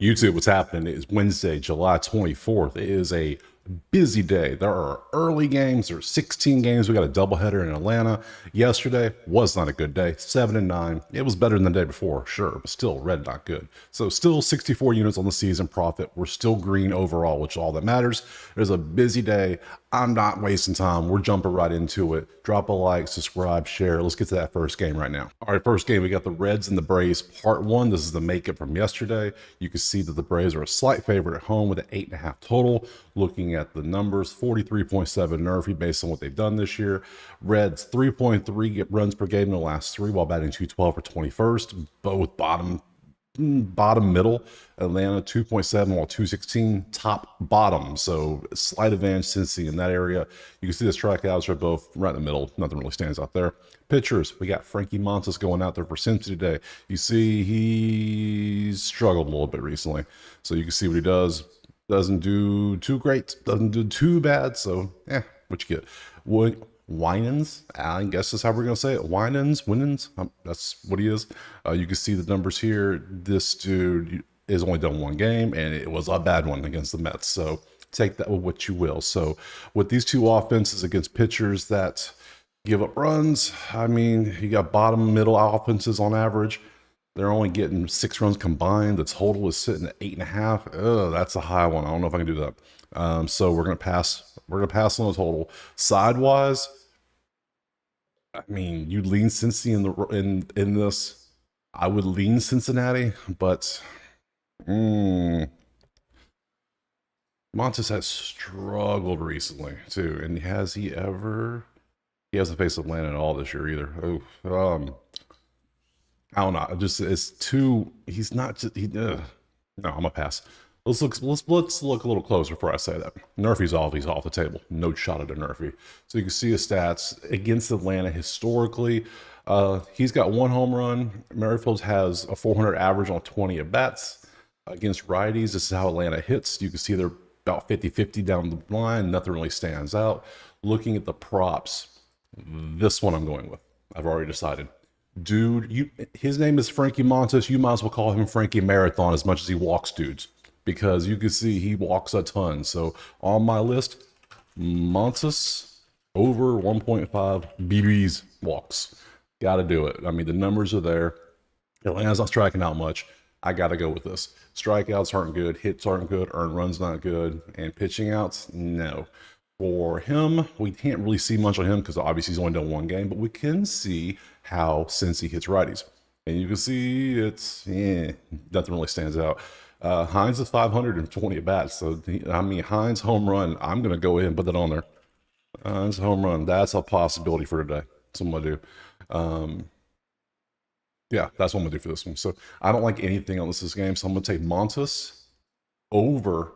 YouTube, what's happening? It's Wednesday, July 24th. It is a busy day. There are early games. There's 16 games. We got a doubleheader in Atlanta. Yesterday was not a good day. 7-9. It was better than the day before, sure, but still red, not good. So still 64 units on the season profit. We're still green overall, which is all that matters. There's a busy day. I'm not wasting time. We're jumping right into it. Drop a like, subscribe, share. Let's get to that first game right now. All right, first game, we got the Reds and the Braves, part one. This is the makeup from yesterday. You can see that the Braves are a slight favorite at home with an 8.5 total. Looking at the numbers, 43.7 NERFy based on what they've done this year. Reds, 3.3 runs per game in the last three while batting 212 for 21st. Both bottom middle. Atlanta 2.7 while 216 top bottom, so slight advantage Cincy in that area. You can see the strikeouts are both right in the middle. Nothing really stands out there. Pitchers, we got Frankie Montas going out there for Cincy today. You see he's struggled a little bit recently, so you can see what he does. Doesn't do too great, doesn't do too bad, so what you get. Winans, I guess that's how we're going to say it. Winans, that's what he is. You can see the numbers here. This dude has only done one game, and it was a bad one against the Mets. So take that with what you will. So with these two offenses against pitchers that give up runs, I mean, you got bottom middle offenses on average. They're only getting 6 runs combined. The total is sitting at 8.5. Oh, that's a high one. I don't know if I can do that. So we're gonna pass. We're gonna pass on the total. Sidewise, I mean, you lean Cincy in this. I would lean Cincinnati, but Montes has struggled recently too. And has he ever? He hasn't faced Atlanta at all this year either. I don't know. It's too. He's not just. No, I'm gonna pass. Let's look a little closer before I say that. NERFy's off. He's off the table. No shot at a NERFy. So you can see his stats against Atlanta historically. He's got 1 home run. Merrifield has a 400 average on 20 at bats. Against righties, this is how Atlanta hits. You can see they're about 50-50 down the line. Nothing really stands out. Looking at the props, this one I'm going with. I've already decided. Dude, his name is Frankie Montas. You might as well call him Frankie Marathon as much as he walks dudes, because you can see he walks a ton. So on my list, Montas over 1.5 BBs walks. Got to do it. I mean, the numbers are there. Atlanta's not striking out much. I got to go with this. Strikeouts aren't good. Hits aren't good. Earned runs not good. And pitching outs, no. For him, we can't really see much on him because obviously he's only done one game, but we can see how Cincy hits righties. And you can see it's, nothing really stands out. Hines is 520 at bats. So, I mean, Hines home run, I'm going to go ahead and put that on there. Hines home run, that's a possibility for today. That's what I'm going to do. Yeah, that's what I'm going to do for this one. So I don't like anything else this game. So I'm going to take Montas over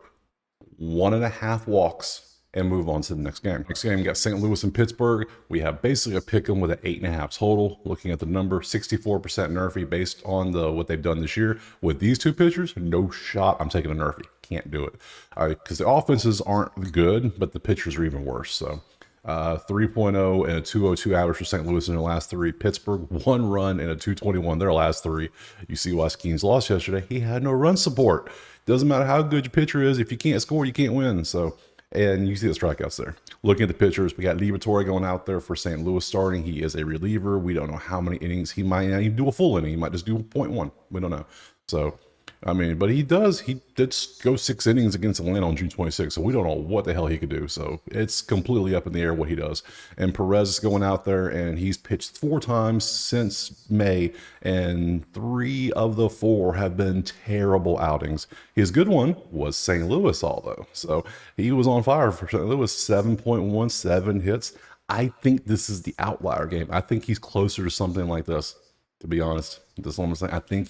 1.5 walks and move on to the next game. Next game, we got St. Louis and Pittsburgh. We have basically a pick 'em with an 8.5 total. Looking at the number, 64% NERFy based on what they've done this year. With these two pitchers, no shot I'm taking a NERFy. Can't do it. Because the offenses aren't good, but the pitchers are even worse. So 3.0 and a 202 average for St. Louis in their last 3. Pittsburgh, 1 run and a 221 their last 3. You see why Skeens lost yesterday. He had no run support. Doesn't matter how good your pitcher is. If you can't score, you can't win. So, and you see the strikeouts there. Looking at the pitchers, we got Liberatore going out there for St. Louis starting. He is a reliever. We don't know how many innings. He might not even do a full inning. He might just do 0.1. We don't know. So, I mean, but he did go 6 innings against Atlanta on June 26th, so we don't know what the hell he could do. So it's completely up in the air what he does. And Perez is going out there, and he's pitched 4 times since May, and 3 of the 4 have been terrible outings. His good one was St. Louis, although. So he was on fire for St. Louis, 7.17 hits. I think this is the outlier game. I think he's closer to something like this. To be honest, that's what I'm saying. I think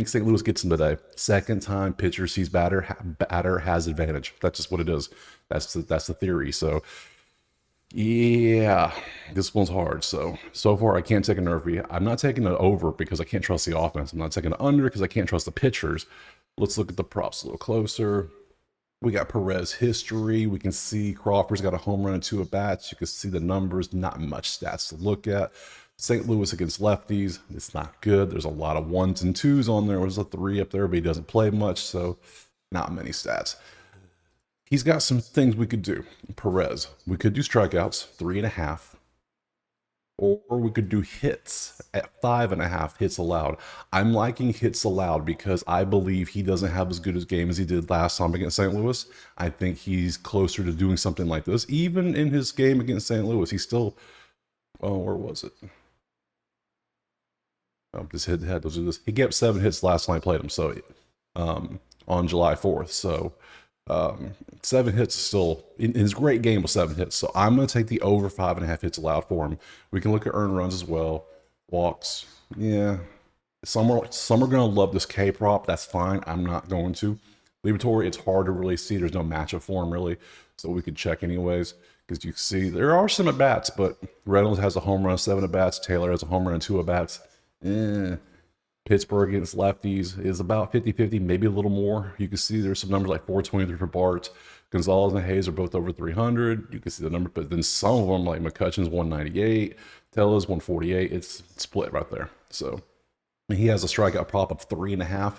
St. Louis gets him today. Second time pitcher sees batter has advantage. That's just what it is. That's the theory. So yeah, this one's hard. So far I can't take a NERFy. I'm not taking an over because I can't trust the offense. I'm not taking an under because I can't trust the pitchers. Let's look at the props a little closer. We got Perez history. We can see Crawford's got a home run and 2 at bats. You can see the numbers, not much stats to look at. St. Louis against lefties, it's not good. There's a lot of 1s and 2s on there. There's a 3 up there, but he doesn't play much, so not many stats. He's got some things we could do. Perez, we could do strikeouts, 3.5. Or we could do hits at 5.5 hits allowed. I'm liking hits allowed because I believe he doesn't have as good a game as he did last time against St. Louis. I think he's closer to doing something like this. Even in his game against St. Louis, he's still, oh, where was it? Oh, this hit head. Those are this. He gave up 7 hits last time I played him. So, on July 4th. So, 7 hits is still in his great game with 7 hits. So I'm going to take the over 5.5 hits allowed for him. We can look at earned runs as well. Walks. Yeah. Some are going to love this K prop. That's fine. I'm not going to. Liberatory, it's hard to really see. There's no matchup for him really. So we could check anyways. Because you see there are some at-bats, but Reynolds has a home run, 7 at-bats. Taylor has a home run and 2 at-bats. Pittsburgh against lefties is about 50-50, maybe a little more. You can see there's some numbers like 423 for Bart. Gonzalez and Hayes are both over 300. You can see the number, but then some of them like McCutcheon's 198, Tella's 148. It's split right there. So he has a strikeout prop of 3.5.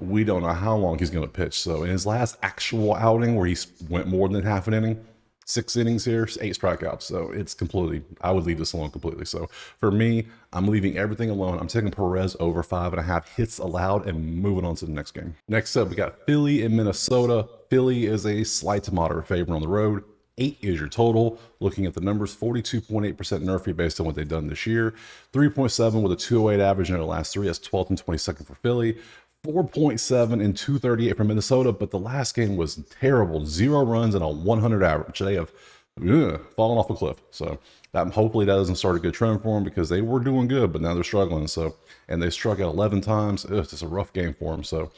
We don't know how long he's going to pitch. So in his last actual outing where he went more than half an inning, 6 innings here, 8 strikeouts. So it's completely, I would leave this alone completely. So for me, I'm leaving everything alone. I'm taking Perez over 5.5 hits allowed and moving on to the next game. Next up, we got Philly and Minnesota. Philly is a slight to moderate favor on the road. 8 is your total. Looking at the numbers, 42.8% Nerfy based on what they've done this year. 3.7 with a 208 average in their last 3. That's 12th and 22nd for Philly. 4.7 and 238 for Minnesota, but the last game was terrible. 0 runs and a 100 average. They have fallen off a cliff. So hopefully that doesn't start a good trend for them because they were doing good, but now they're struggling. So, and they struck out 11 times. It's a rough game for them. So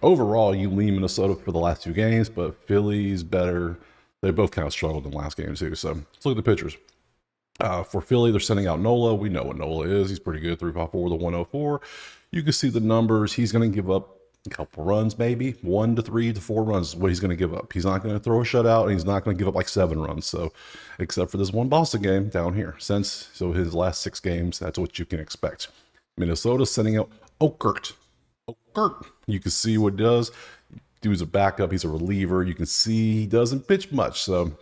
overall, you lean Minnesota for the last 2 games, but Philly's better. They both kind of struggled in the last game too. So let's look at the pitchers. For Philly, they're sending out Nola. We know what Nola is. He's pretty good. 3.54 with a 104. You can see the numbers. He's going to give up a couple runs, maybe 1 to 3 to 4 runs is what he's going to give up. He's not going to throw a shutout, and he's not going to give up like 7 runs. So, except for this one Boston game down here. So his last 6 games, that's what you can expect. Minnesota sending out Okert. You can see what he does. Dude's a backup. He's a reliever. You can see he doesn't pitch much. So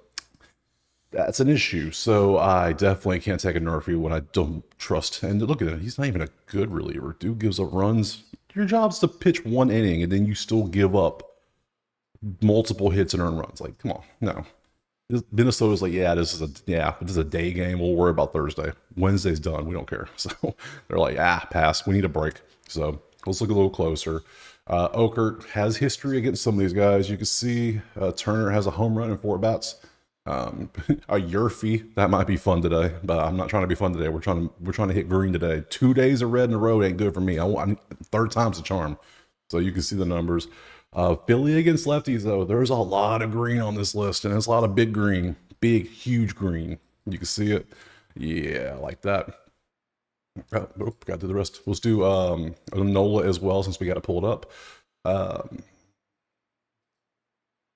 that's an issue. So I definitely can't take a Nerfy when I don't trust. And look at it. He's not even a good reliever. Dude gives up runs. Your job's to pitch 1 inning, and then you still give up multiple hits and earn runs. Like, come on. No. Minnesota's like, this is a day game. We'll worry about Thursday. Wednesday's done. We don't care. So they're like, pass. We need a break. So let's look a little closer. Okert has history against some of these guys. You can see Turner has a home run and 4 at-bats. A Yurfie, that might be fun today, but I'm not trying to be fun today. We're trying to hit green today. 2 days of red in a row ain't good for me. I want 3rd time's the charm. So you can see the numbers. Philly against lefties though, there's a lot of green on this list, and it's a lot of big green, huge green. You can see it. Yeah, like that. Got to do the rest. Let's do Nola as well since we got it pulled up. I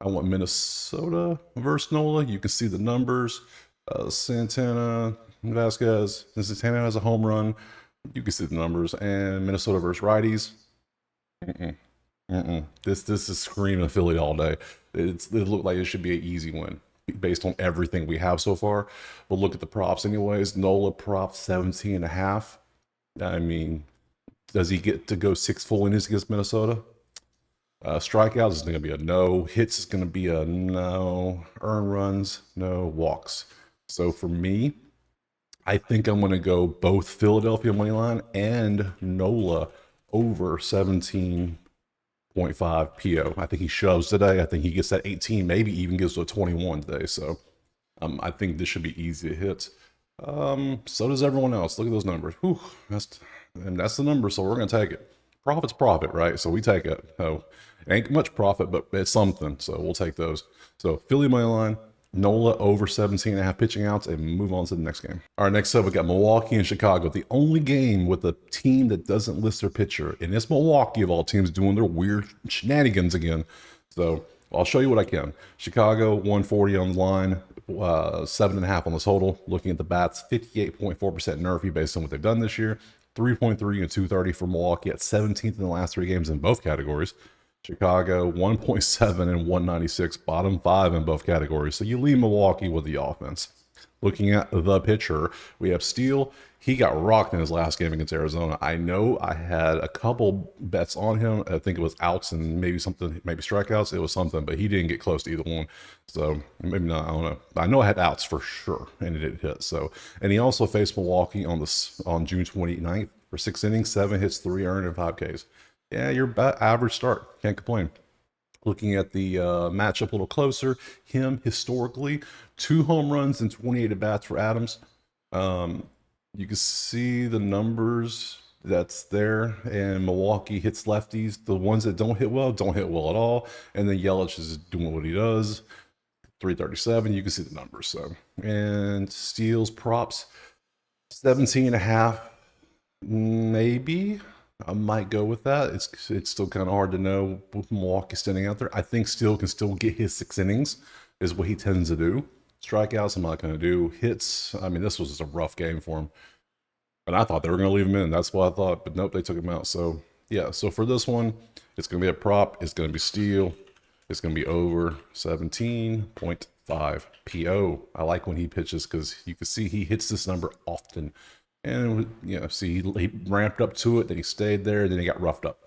want Minnesota versus Nola. You can see the numbers. Santana, Vasquez. Santana has a home run. You can see the numbers. And Minnesota versus righties. This is screaming Philly all day. It looked like it should be an easy win based on everything we have so far. But look at the props anyways. Nola prop 17.5. I mean, does he get to go 6 full innings against Minnesota? Strikeouts is going to be a no. Hits is going to be a no. Earn runs, no. Walks. So for me, I think I'm going to go both Philadelphia money line and Nola over 17.5 PO. I think he shoves today. I think he gets that 18, maybe even gets to a 21 today. So I think this should be easy to hit. So does everyone else. Look at those numbers. Whew, that's the number, so we're going to take it. Profit's profit, right? So we take it. So it ain't much profit, but it's something. So we'll take those. So Philly money line, Nola over 17.5 pitching outs, and move on to the next game. All right, next up, we got Milwaukee and Chicago. The only game with a team that doesn't list their pitcher, and it's Milwaukee of all teams doing their weird shenanigans again. So I'll show you what I can. Chicago, 140 on the line. 7.5 on the total. Looking at the bats, 58.4% Nerfy based on what they've done this year. 3.3 and 230 for Milwaukee at 17th in the last 3 games in both categories. Chicago, 1.7 and 196, bottom 5 in both categories. So you leave Milwaukee with the offense. Looking at the pitcher, we have Steele. He got rocked in his last game against Arizona. I know I had a couple bets on him. I think it was outs and maybe something, maybe strikeouts. It was something, but he didn't get close to either one. So maybe not. I don't know. I know I had outs for sure, and it didn't hit. So, and he also faced Milwaukee on June 29th for 6 innings, 7 hits, 3 earned, and 5 Ks. Yeah, your average start. Can't complain. Looking at the matchup a little closer, him historically, 2 home runs and 28 at bats for Adams. You can see the numbers that's there, and Milwaukee hits lefties. The ones that don't hit well at all. And then Yelich is doing what he does. 337, you can see the numbers. So, and Steele's props, 17.5, maybe. I might go with that. It's still kind of hard to know with Milwaukee standing out there. I think Steele can still get his 6 innings, is what he tends to do. Strikeouts, I'm not going to do. Hits, I mean, this was just a rough game for him. And I thought they were going to leave him in. That's what I thought. But nope, they took him out. So, yeah. So for this one, it's going to be a prop. It's going to be Steele. It's going to be over 17.5 PO. I like when he pitches because you can see he hits this number often. And, you know, see, he ramped up to it, then he stayed there, then he got roughed up.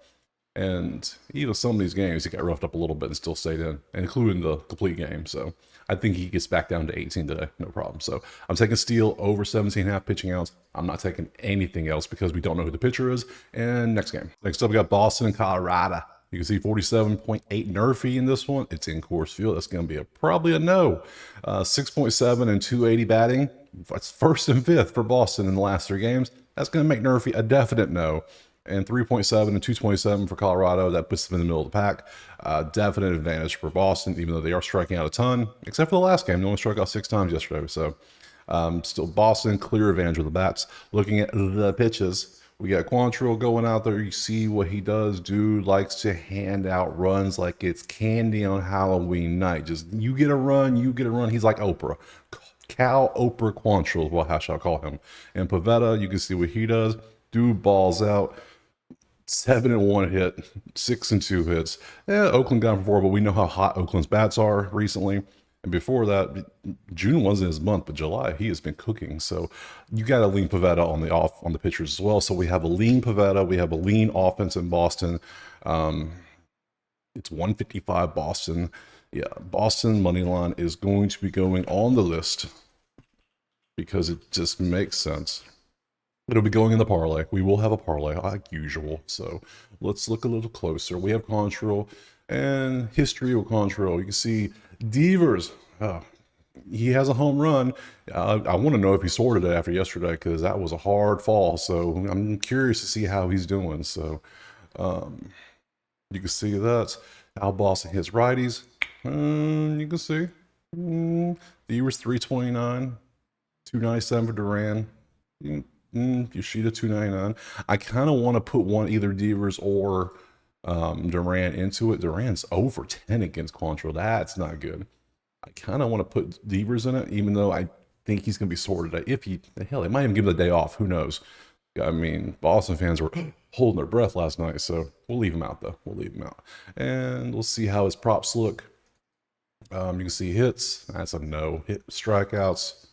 And even some of these games, he got roughed up a little bit and still stayed in, including the complete game. So I think he gets back down to 18 today, no problem. So I'm taking Steele over 17.5 pitching outs. I'm not taking anything else because we don't know who the pitcher is. And next game. Next up, we got Boston and Colorado. You can see 47.8 Nerfy in this one. It's in Coors Field. That's going to be probably a no. 6.7 and 280 batting. That's first and fifth for Boston in the last 3 games. That's going to make Nerfy a definite no. And 3.7 and 227 for Colorado. That puts them in the middle of the pack. Definite advantage for Boston, even though they are striking out a ton. Except for the last game. They only struck out 6 times yesterday. So still Boston, clear advantage with the bats. Looking at the pitches, we got Quantrill going out there. You see what he does. Dude likes to hand out runs like it's candy on Halloween night. Just you get a run, you get a run. He's like Oprah. Cal Oprah Quantrill is what how shall I call him. And Pavetta, you can see what he does. Dude balls out. 7 and 1 hit, 6 and 2 hits. Yeah, Oakland got him for 4, but we know how hot Oakland's bats are recently. And before that, June wasn't his month, but July he has been cooking. So you got to lean Pavetta on the pitchers as well. So we have a lean Pavetta, we have a lean offense in Boston. It's 155 Boston. Yeah, Boston money line is going to be going on the list because it just makes sense. It'll be going in the parlay. We will have a parlay like usual. So let's look a little closer. We have Quantrill and history of Quantrill. You can see Devers. He has a home run. I want to know if he sorted it after yesterday because that was a hard fall. So I'm curious to see how he's doing. So you can see that. How Boston hits righties. You can see. Devers 329. 297 for Duran. Yoshida 299. I kind of want to put one either Devers or Duran into it. Duran's over 10 against Quantrill. That's not good. I kind of want to put Devers in it, even though I think he's going to be sorted. If he, hell, they might even give him the day off. Who knows? I mean, Boston fans were holding their breath last night, so we'll leave him out, though. We'll leave him out. And we'll see how his props look. You can see hits. That's a no. Hit strikeouts.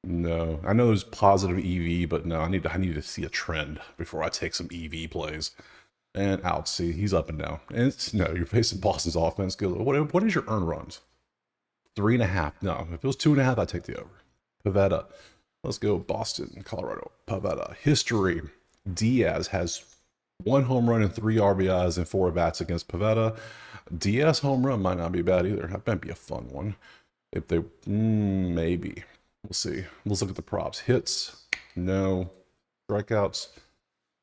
No, I know there's positive EV, but no, I need to see a trend before I take some EV plays. And out, see, he's up and down. And it's, no, you're facing Boston's offense. Good. What is your earn runs? 3.5. No, if it was 2.5, I'd take the over. Pavetta. Let's go Boston, Colorado. Pavetta. History. Diaz has 1 home run and 3 RBIs and 4 bats against Pavetta. Diaz home run might not be bad either. That might be a fun one. If they, maybe. We'll see. Let's look at the props. Hits. No. Strikeouts.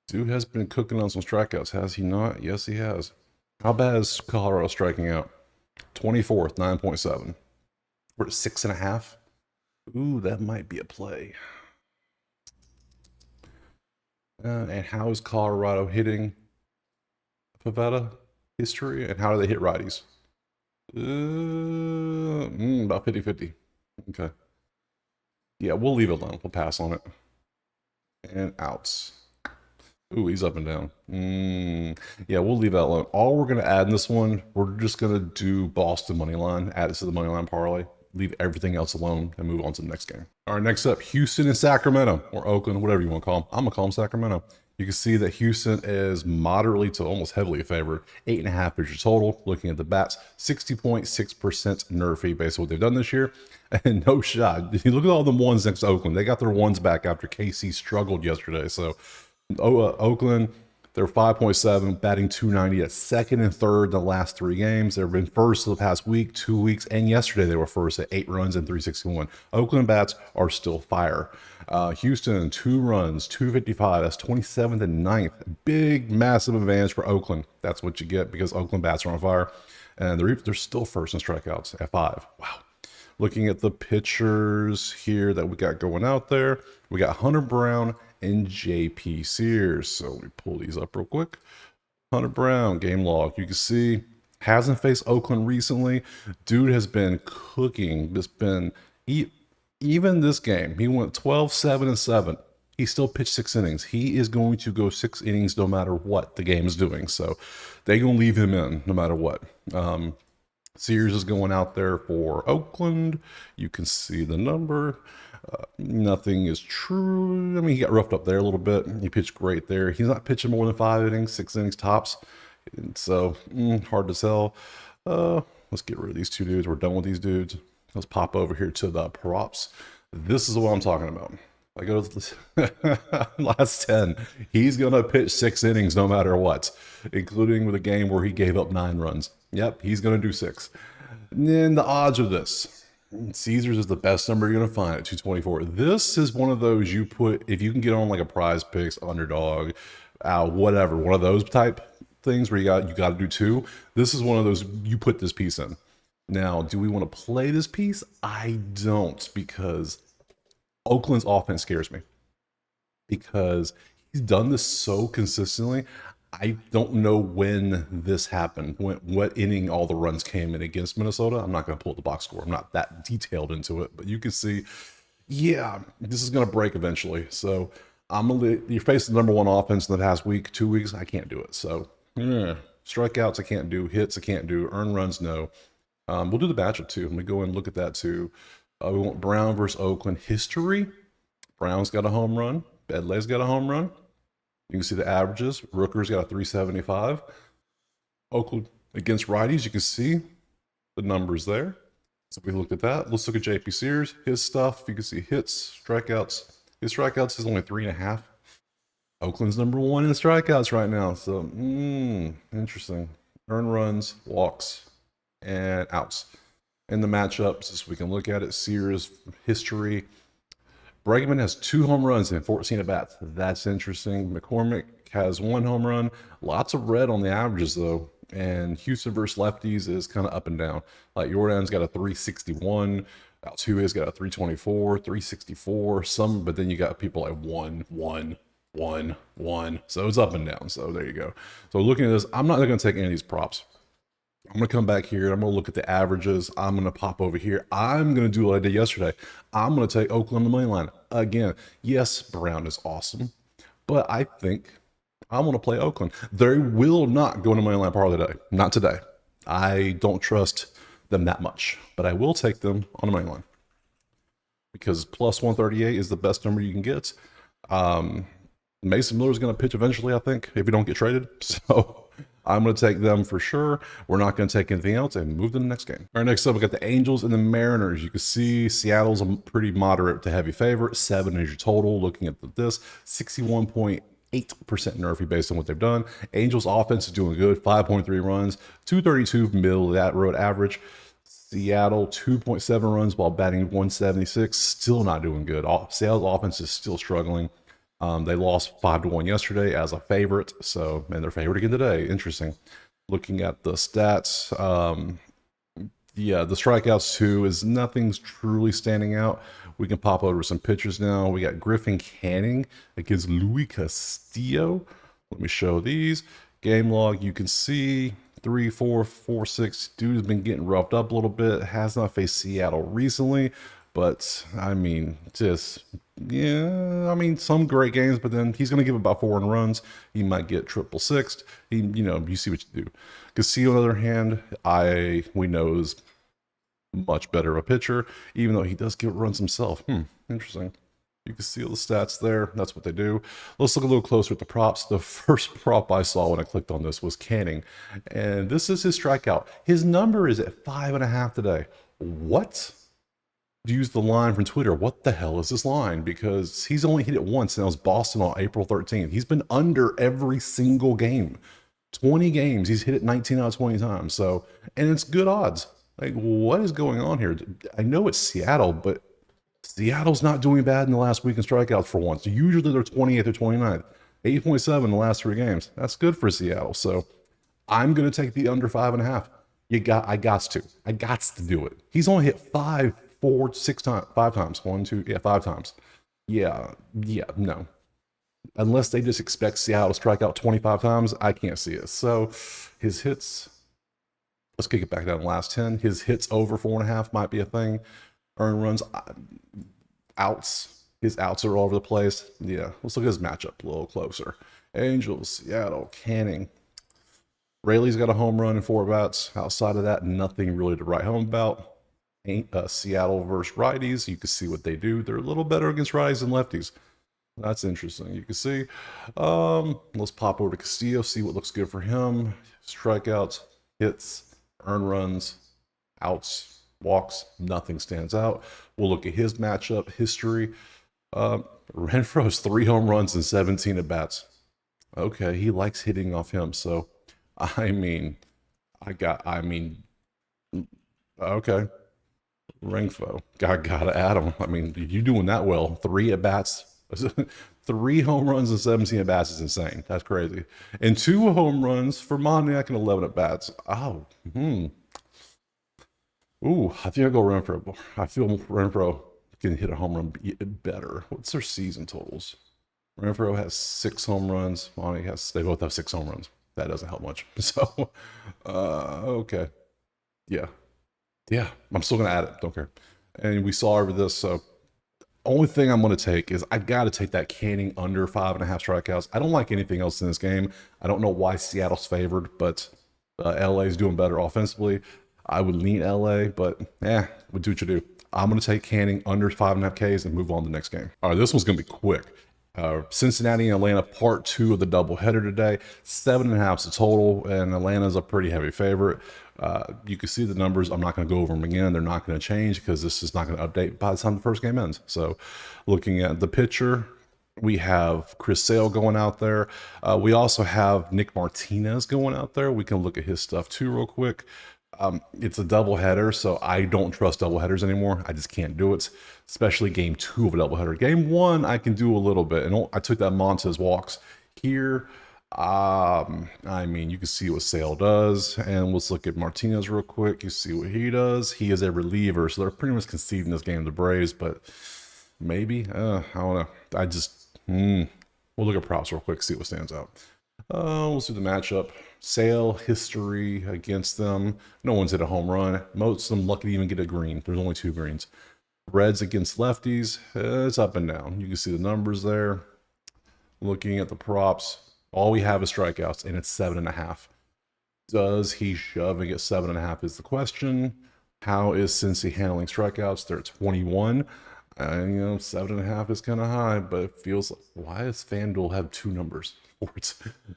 Dude has been cooking on some strikeouts, has he not? Yes, he has. How bad is Colorado striking out? 24th, 9.7. We're at 6.5. Ooh, that might be a play. And how is Colorado hitting Pavetta? History. And how do they hit righties? About 50-50. Okay. Yeah, we'll leave it alone. We'll pass on it. And outs. Ooh, he's up and down. Yeah, we'll leave that alone. All we're going to add in this one, we're just going to do Boston money line, add it to the money line parlay, leave everything else alone, and move on to the next game. All right, next up, Houston and Sacramento, or Oakland, whatever you want to call them. I'm going to call them Sacramento. You can see that Houston is moderately to almost heavily favored. 8.5 pitchers total. Looking at the bats, 60.6% nerve fee based on what they've done this year. And no shot. If you look at all the ones next to Oakland, they got their ones back after KC struggled yesterday. So Oakland, they're 5.7, batting 290 at second and third in the last 3 games. They've been first the past week, 2 weeks, and yesterday they were first at 8 runs and 361. Oakland bats are still fire. Houston, 2 runs, 255. That's 27th and 9th. Big, massive advantage for Oakland. That's what you get because Oakland bats are on fire. And they're still first in strikeouts at 5. Wow. Looking at the pitchers here that we got going out there, we got Hunter Brown and JP Sears. So let me pull these up real quick. Hunter Brown, game log. You can see hasn't faced Oakland recently. Dude has been cooking. Just been even this game. He went 12, 7, and 7. He still pitched 6 innings. He is going to go 6 innings no matter what the game is doing. So they're going to leave him in no matter what. Sears is going out there for Oakland. You can see the number. Nothing is true. I mean, he got roughed up there a little bit. He pitched great there. He's not pitching more than 5 innings, 6 innings tops. And so, hard to tell. Let's get rid of these 2 dudes. We're done with these dudes. Let's pop over here to the props. This is what I'm talking about. I go to last 10. He's going to pitch 6 innings no matter what, including with a game where he gave up 9 runs. Yep, he's going to do 6. And then the odds are this. Caesars is the best number you're going to find at 224. This is one of those you put, if you can get on like a prize picks, underdog, whatever, one of those type things where you got to do 2. This is one of those you put this piece in. Now, do we want to play this piece? I don't, because Oakland's offense scares me because he's done this so consistently. I don't know when this happened, what inning all the runs came in against Minnesota. I'm not going to pull up the box score. I'm not that detailed into it, but you can see, yeah, this is going to break eventually. So you're facing the number 1 offense in the past week, 2 weeks. I can't do it. So strikeouts I can't do, hits I can't do, earned runs no. We'll do the matchup too. Let me go and look at that too. We want Brown versus Oakland history. Brown's got a home run. Bedlay's got a home run. You can see the averages. Rooker's got a 375. Oakland against righties, you can see the numbers there. So we looked at that. Let's look at JP Sears. His stuff, you can see hits, strikeouts. His strikeouts is only 3.5. Oakland's number 1 in strikeouts right now. So, interesting. Earned runs, walks, and outs. In the matchups, as we can look at it, Sears history. Bregman has 2 home runs and 14 at-bats. That's interesting. McCormick has 1 home run. Lots of red on the averages, though. And Houston versus lefties is kind of up and down. Like Jordan's got a 361. Altuve's got a 324, 364. But then you got people like 1, 1, 1, 1. So it's up and down. So there you go. So looking at this, I'm not going to take any of these props. I'm going to come back here. I'm going to look at the averages. I'm going to pop over here. I'm going to do what I did yesterday. I'm going to take Oakland on the money line. Again, yes, Brown is awesome, but I think I'm going to play Oakland. They will not go into money line parlay today. Not today. I don't trust them that much, but I will take them on the money line because plus 138 is the best number you can get. Mason Miller is going to pitch eventually, I think, if you don't get traded. So I'm going to take them for sure. We're not going to take anything else and move to the next game. All right, next up, we got the Angels and the Mariners. You can see Seattle's a pretty moderate to heavy favorite. 7 is your total. Looking at this, 61.8% nerfy based on what they've done. Angels offense is doing good. 5.3 runs, 232 middle of that road average. Seattle 2.7 runs while batting 176. Still not doing good. Seattle's offense is still struggling. They lost 5-1 yesterday as a favorite, and they're favored again today. Interesting. Looking at the stats, the strikeouts too is nothing's truly standing out. We can pop over some pitchers now. We got Griffin Canning against Louis Castillo. Let me show these. Game log, you can see 3, 4, 4, 6. Dude's been getting roughed up a little bit. Has not faced Seattle recently, But I mean, just yeah, I mean, some great games, but then he's going to give about 4 runs. He might get triple sixed. He, you see what you do. Castillo, on the other hand, we know is much better of a pitcher, even though he does get runs himself. Interesting. You can see all the stats there. That's what they do. Let's look a little closer at the props. The first prop I saw when I clicked on this was Canning, and this is his strikeout. His number is at 5.5 today. What? Use the line from Twitter. What the hell is this line? Because he's only hit it once, and that was Boston on April 13th. He's been under every single game. 20 games, he's hit it 19 out of 20 times. So, and it's good odds. Like, what is going on here? I know it's Seattle, but Seattle's not doing bad in the last week in strikeouts for once. Usually they're 28th or 29th. 8.7 in the last 3 games. That's good for Seattle. So I'm going to take the under 5.5. I got to do it. He's only hit 5 times. 1, 2, 5 times. Yeah, no. Unless they just expect Seattle to strike out 25 times, I can't see it. So his hits, let's kick it back down to the last 10. His hits over 4.5 might be a thing. Earned runs, outs. His outs are all over the place. Yeah, let's look at his matchup a little closer. Angels, Seattle, Canning. Rayleigh's got a home run and 4 bats. Outside of that, nothing really to write home about. Seattle versus righties. You can see what they do. They're a little better against righties than lefties. That's interesting. You can see. Let's pop over to Castillo, see what looks good for him. Strikeouts, hits, earned runs, outs, walks, nothing stands out. We'll look at his matchup history. Renfroe's 3 home runs and 17 at bats. Okay, he likes hitting off him. So, okay. Renfroe, gotta add him. I mean, you doing that well. 3 at bats, 3 home runs and 17 at bats is insane. That's crazy. And 2 home runs for Moniak and 11 at bats. Oh, Ooh, I think I'll go Renfroe. I feel Renfroe can hit a home run better. What's their season totals? Renfroe has 6 home runs. They both have 6 home runs. That doesn't help much. So, okay. Yeah, I'm still gonna add it. Don't care. And we saw over this. So, only thing I'm gonna take is I gotta take that Canning under 5.5 strikeouts. I don't like anything else in this game. I don't know why Seattle's favored, but LA's doing better offensively. I would lean LA, but we'll do what you do. I'm gonna take Canning under 5.5 Ks and move on to the next game. All right, this one's gonna be quick. Cincinnati and Atlanta, part 2 of the doubleheader today. 7.5 is the total, and Atlanta's a pretty heavy favorite. You can see the numbers. I'm not going to go over them again. They're not going to change because this is not going to update by the time the first game ends. So looking at the pitcher, we have Chris Sale going out there. We also have Nick Martinez going out there. We can look at his stuff too real quick. It's a doubleheader, so I don't trust doubleheaders anymore. I just can't do it, especially game 2 of a doubleheader. Game 1, I can do a little bit, and I took that Montez walks here. I mean, you can see what Sale does, and let's look at Martinez real quick. You see what he does. He is a reliever, so they're pretty much conceding this game to the Braves, but maybe, I don't know. We'll look at props real quick, see what stands out. We'll see the matchup. Sale history against them. No one's hit a home run. Most of them lucky to even get a green. There's only 2 greens. Reds against lefties. It's up and down. You can see the numbers there. Looking at the props, all we have is strikeouts, and it's 7.5. Does he shove and get 7.5 is the question. How is Cincy handling strikeouts? They're at 21. 7.5 is kind of high, but it feels like, why does FanDuel have 2 numbers?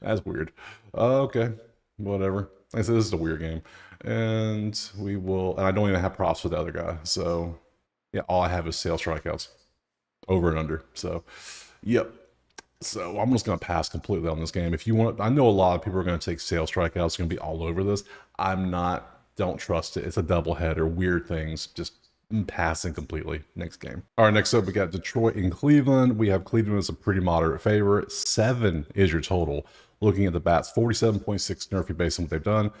That's weird. Okay, whatever. Like I said, this is a weird game, and I don't even have props for the other guy. So yeah, all I have is Sale strikeouts, over and under. So yep. So I'm just gonna pass completely on this game. If you want, I know a lot of people are gonna take Sale strikeouts. Gonna be all over this. I'm not. Don't trust it. It's a doubleheader. Weird things. Just passing completely. Next game. All right, next up we got Detroit and Cleveland. We have Cleveland as a pretty moderate favorite. 7 is your total. Looking at the bats, 47.6 Nerfy based on what they've done.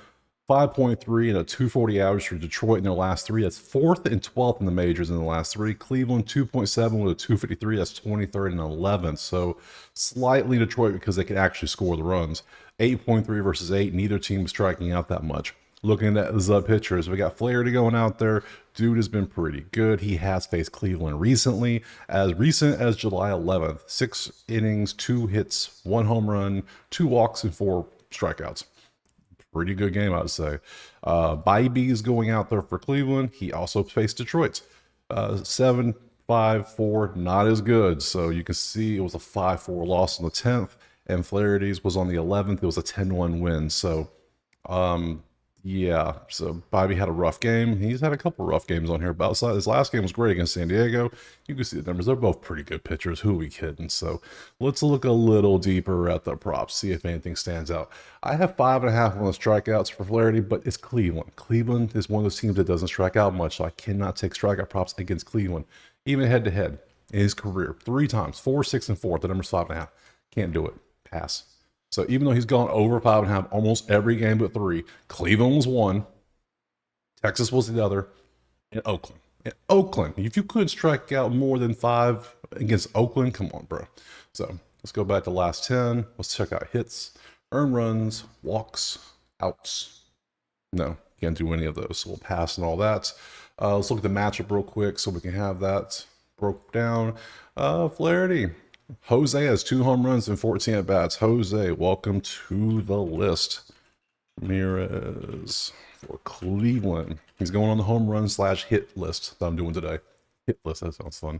5.3 and a 240 average for Detroit in their last 3. That's 4th and 12th in the majors in the last 3. Cleveland 2.7 with a 253. That's 23rd and 11th. So slightly Detroit because they can actually score the runs. 8.3 versus 8. Neither team was striking out that much. Looking at the pictures, we got Flaherty going out there. Dude has been pretty good. He has faced Cleveland recently, as recent as July 11th. 6 innings, 2 hits, 1 home run, 2 walks, and 4 strikeouts. Pretty good game, I would say. Bybee is going out there for Cleveland. He also faced Detroit. 7-5-4, not as good. So you can see it was a 5-4 loss on the 10th, and Flaherty's was on the 11th. It was a 10-1 win. So, yeah. So Bobby had a rough game. He's had a couple rough games on here, but outside his last game was great against San Diego. You can see the numbers. They're both pretty good pitchers. Who are we kidding? So let's look a little deeper at the props, see if anything stands out. I have 5.5 on the strikeouts for Flaherty, but it's Cleveland. Cleveland is one of those teams that doesn't strike out much, so I cannot take strikeout props against Cleveland, even head to head in his career. 3 times, 4, 6, and 4. The number's 5.5. Can't do it. Pass. So even though he's gone over 5.5 almost every game but 3, Cleveland was 1, Texas was the other, and Oakland. And Oakland, if you couldn't strike out more than 5 against Oakland, come on, bro. So let's go back to last 10. Let's check out hits, earned runs, walks, outs. No, can't do any of those. So we'll pass and all that. Let's look at the matchup real quick so we can have that broke down. Flaherty. Jose has 2 home runs and 14 at-bats. Jose, welcome to the list. Ramirez for Cleveland. He's going on the home run / hit list that I'm doing today. Hit list, that sounds fun.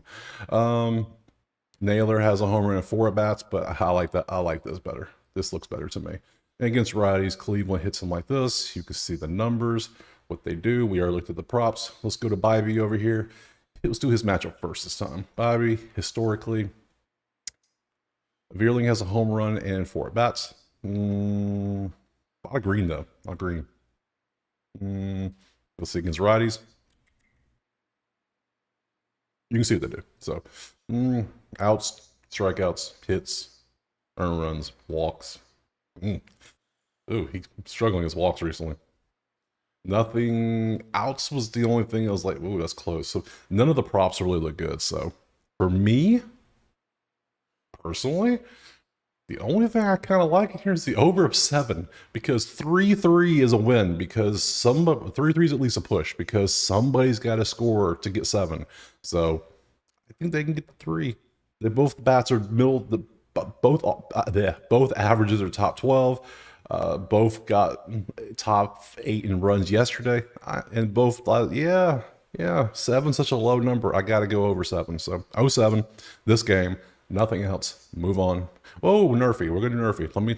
Naylor has a home run and 4 at-bats, but I like that. I like this better. This looks better to me. And against righties, Cleveland hits them like this. You can see the numbers, what they do. We already looked at the props. Let's go to Bybee over here. Let's do his matchup first this time. Bybee, historically, Veerling has a home run and 4 at-bats. A lot of green, though. A lot of green. Let's see against righties. You can see what they do. So, outs, strikeouts, hits, earned runs, walks. Ooh, he's struggling against walks recently. Nothing. Outs was the only thing I was like, ooh, that's close. So, none of the props really look good. So, for me, personally, the only thing I kind of like here is the over of 7, because 3-3 is a win, because 3-3 is at least a push, because somebody's got to score to get 7. So I think they can get the 3. They both bats are both averages are top 12. Both got top 8 in runs yesterday, and both yeah, 7's such a low number. I got to go over 7. So 07 this game. Nothing else. Move on. Oh, Nerfy. We're going to Nerfy. Let me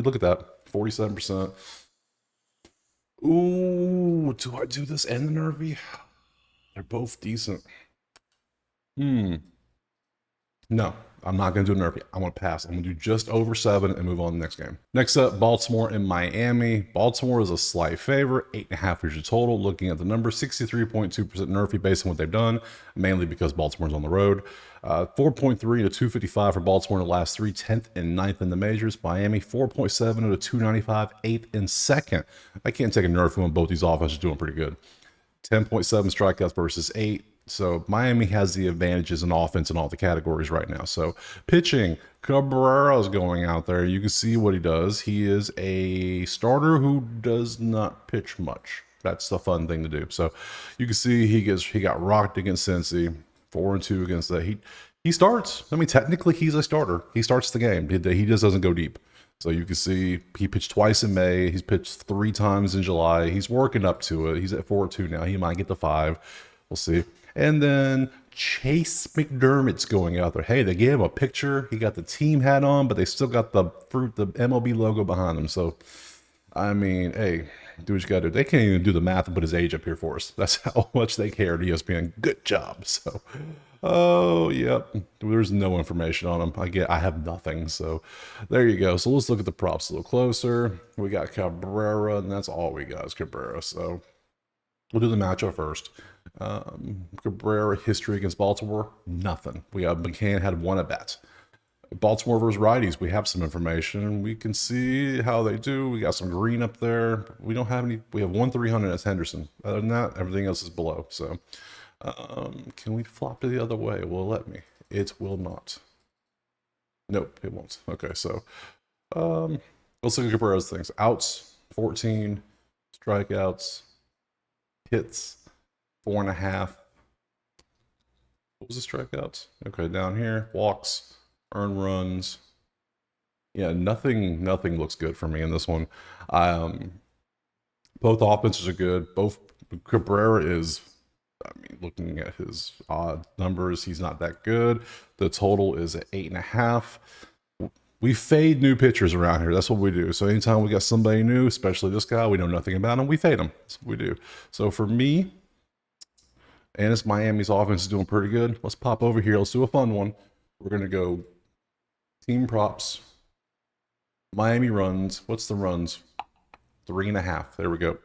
look at that. 47%. Ooh, do I do this and the Nerfy? They're both decent. No, I'm not going to do a Nerfy. I'm going to pass. I'm going to do just over 7 and move on to the next game. Next up, Baltimore and Miami. Baltimore is a slight favorite. 8.5 is your total. Looking at the number, 63.2% Nerfy based on what they've done, mainly because Baltimore's on the road. 4.3 to 255 for Baltimore in the last 3, 10th and 9th in the majors. Miami, 4.7 to 295, 8th and 2nd. I can't take a Nerf when both these offenses are doing pretty good. 10.7 strikeouts versus 8. So Miami has the advantages in offense in all the categories right now. So pitching, Cabrera's going out there. You can see what he does. He is a starter who does not pitch much. That's the fun thing to do. So you can see he got rocked against Cincy, 4-2 against that. He starts. I mean, technically he's a starter. He starts the game. He just doesn't go deep. So you can see he pitched twice in May. He's pitched 3 times in July. He's working up to it. He's at 4-2 now. He might get to 5. We'll see. And then Chase McDermott's going out there. Hey, they gave him a picture. He got the team hat on, but they still got the MLB logo behind him. So, I mean, hey, do what you got to do. They can't even do the math and put his age up here for us. That's how much they care at ESPN. Good job. So, oh, yep. There's no information on him. I have nothing. So, there you go. So, let's look at the props a little closer. We got Cabrera, and that's all we got is Cabrera. So, we'll do the matchup first. Cabrera history against Baltimore, nothing. We have McCann had 1 at bat. Baltimore versus righties, we have some information. We can see how they do. We got some green up there. We don't have any. We have 1 300 as Henderson. Other than that, everything else is below. So, can we flop to the other way? Will it let me? It will not. Nope, it won't. Okay, so let's look at Cabrera's things. Outs 14, strikeouts, hits 4.5. What was the strikeouts? Okay, down here, walks, earned runs. Yeah, nothing looks good for me in this one. Both offenses are good. Both Cabrera is, I mean, looking at his odd numbers, he's not that good. The total is at 8.5. We fade new pitchers around here. That's what we do. So anytime we got somebody new, especially this guy, we know nothing about him, we fade him. That's what we do. So for me, and it's Miami's offense is doing pretty good. Let's pop over here. Let's do a fun one. We're going to go team props. Miami runs. What's the runs? 3.5. There we go.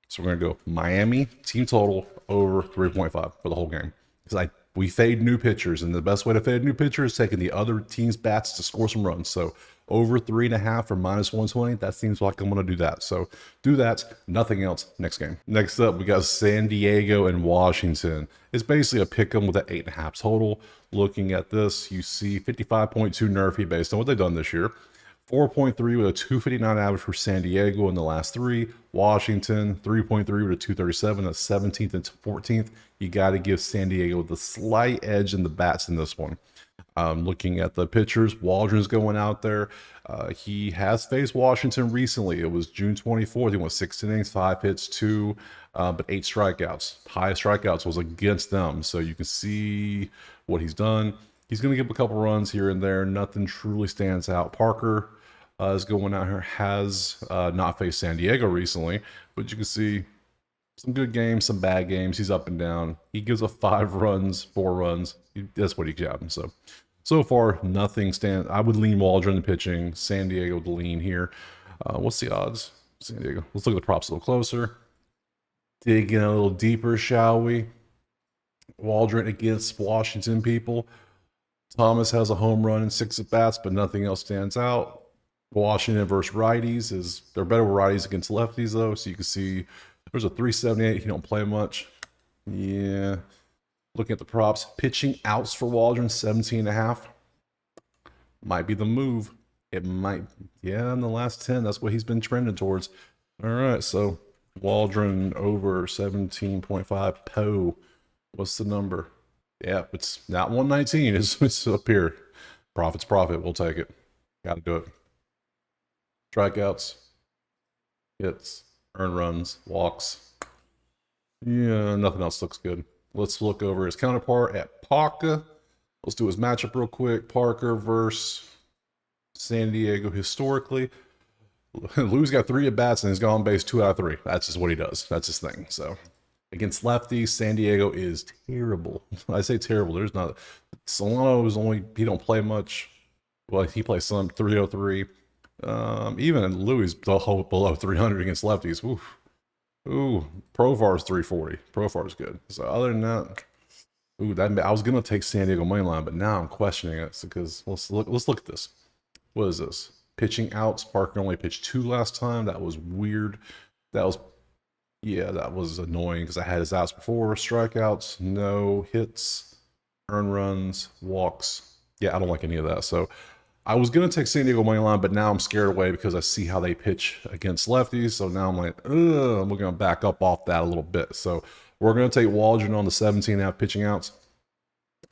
So we're going to go Miami team total over 3.5 for the whole game. Because we fade new pitchers, and the best way to fade new pitchers is taking the other team's bats to score some runs. So over 3.5 or minus 120, that seems like I'm going to do that. So do that. Nothing else. Next game. Next up, we got San Diego and Washington. It's basically a pick 'em with an 8.5 total. Looking at this, you see 55.2 Nerfy based on what they've done this year. 4.3 with a 259 average for San Diego in the last three. Washington, 3.3 with a 237, that's 17th and 14th. You got to give San Diego the slight edge in the bats in this one. Looking at the pitchers, Waldron's going out there. He has faced Washington recently. It was June 24th. He went 6 innings, 5 hits, 2, but 8 strikeouts. Highest strikeouts was against them. So you can see what he's done. He's going to give a couple runs here and there. Nothing truly stands out. Parker is going out here, has not faced San Diego recently, but you can see some good games, some bad games. He's up and down. He gives a 5 runs, 4 runs. That's what he got. So far, nothing stands. I would lean Waldron in the pitching. San Diego to lean here. What's the odds? San Diego. Let's look at the props a little closer. Dig in a little deeper, shall we? Waldron against Washington people. Thomas has a home run and 6 at bats, but nothing else stands out. Washington versus righties they're better with righties against lefties though. So you can see there's a 378. He don't play much. Yeah. Looking at the props, pitching outs for Waldron 17.5. Might be the move. It might. Yeah, in the last 10, that's what he's been trending towards. All right, so Waldron over 17.5. Poe. What's the number? Yeah, it's not 119. It's up here. Profit's profit. We'll take it. Got to do it. Strikeouts, hits, earned runs, walks. Yeah, nothing else looks good. Let's look over his counterpart at Parker. Let's do his matchup real quick. Parker versus San Diego historically. Lou's got 3 at bats and he's gone base 2 out of 3. That's just what he does. That's his thing. So against lefties, San Diego is terrible. I say terrible. There's not. Solano is only, he don't play much. Well, he plays some 303. Even Louis below 300 against lefties. Ooh, Profar's 340. Profar's good. So other than that, I was gonna take San Diego mainline, but now I'm questioning it because let's look at this. What is this? Pitching outs. Parker only pitched 2 last time. That was weird. That was annoying because I had his outs before. Strikeouts, no. Hits, earned runs, walks. Yeah, I don't like any of that. So I was going to take San Diego money line, but now I'm scared away because I see how they pitch against lefties. So now I'm like, we're going to back up off that a little bit. So we're going to take Waldron on the 17.5 pitching outs.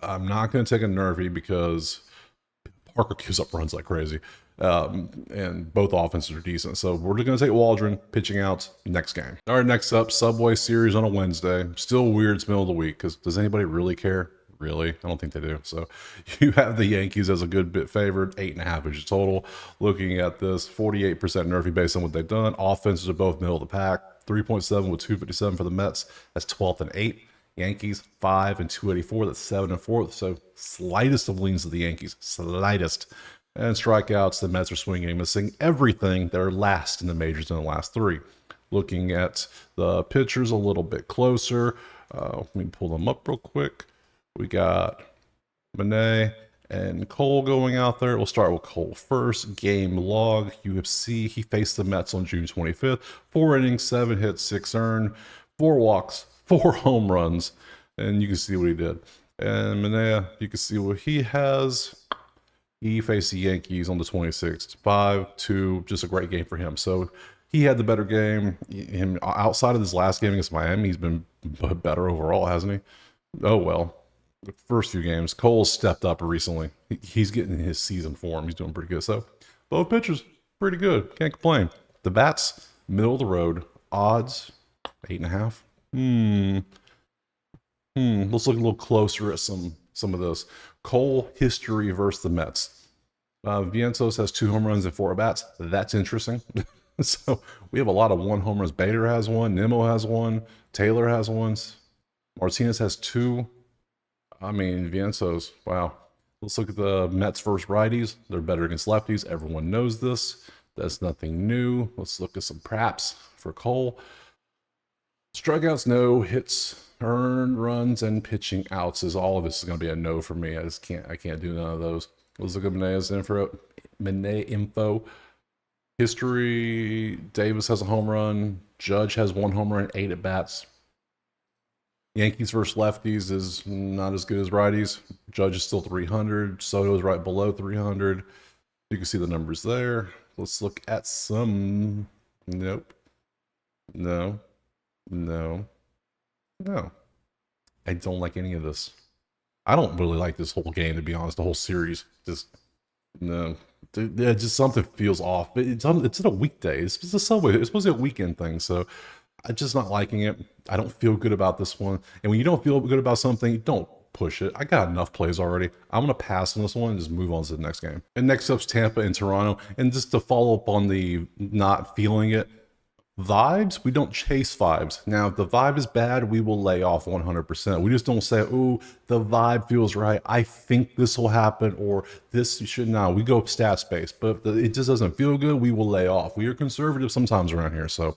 I'm not going to take a Nervy because Parker gives up runs like crazy. And both offenses are decent. So we're just going to take Waldron pitching out next game. All right, next up, Subway Series on a Wednesday. Still weird, it's middle of the week because does anybody really care? Really? I don't think they do. So you have the Yankees as a good bit favored, 8.5 is your total. Looking at this, 48% Nerfy based on what they've done. Offenses are both middle of the pack. 3.7 with 257 for the Mets. That's 12th and 8th. Yankees 5 and 284. That's 7 and 4th. So slightest of leans of the Yankees. Slightest. And strikeouts, the Mets are swinging and missing everything. They're last in the majors in the last 3. Looking at the pitchers a little bit closer. Let me pull them up real quick. We got Monet and Cole going out there. We'll start with Cole first. Game log, UFC. He faced the Mets on June 25th. 4 innings, 7 hits, 6 earned, 4 walks, 4 home runs. And you can see what he did. And Monet, you can see what he has. He faced the Yankees on the 26th. 5-2, just a great game for him. So he had the better game. Him outside of this last game against Miami, he's been better overall, hasn't he? Oh well. The first few games, Cole's stepped up recently. He's getting his season form. He's doing pretty good. So both pitchers, pretty good. Can't complain. The bats, middle of the road. Odds, 8.5. Let's look a little closer at some of those. Cole history versus the Mets. Vientos has 2 home runs and 4 at bats. That's interesting. So we have a lot of 1 home runs. Bader has 1. Nimmo has 1. Taylor has 1. Martinez has 2. I mean, Vientos, wow. Let's look at the Mets versus righties. They're better against lefties. Everyone knows this. That's nothing new. Let's look at some praps for Cole. Strikeouts, no. Hits, earned runs, and pitching outs is all of this is going to be a no for me. I can't do none of those. Let's look at Manet info. History, Davis has a home run. Judge has 1 home run, 8 at bats. Yankees versus lefties is not as good as righties. Judge is still 300. Soto is right below 300. You can see the numbers there. Let's look at some. Nope. No. No. No. I don't like any of this. I don't really like this whole game, to be honest. The whole series. Just, no. Just something feels off. But it's in a weekday. It's a Subway. It's supposed to be a weekend thing, so I'm just not liking it. I don't feel good about this one. And when you don't feel good about something, don't push it. I got enough plays already. I'm going to pass on this one and just move on to the next game. And next up's Tampa and Toronto. And just to follow up on the not feeling it, vibes, we don't chase vibes. Now, if the vibe is bad, we will lay off 100%. We just don't say, oh, the vibe feels right. I think this will happen, or this should not. We go stats based. But if it just doesn't feel good, we will lay off. We are conservative sometimes around here. So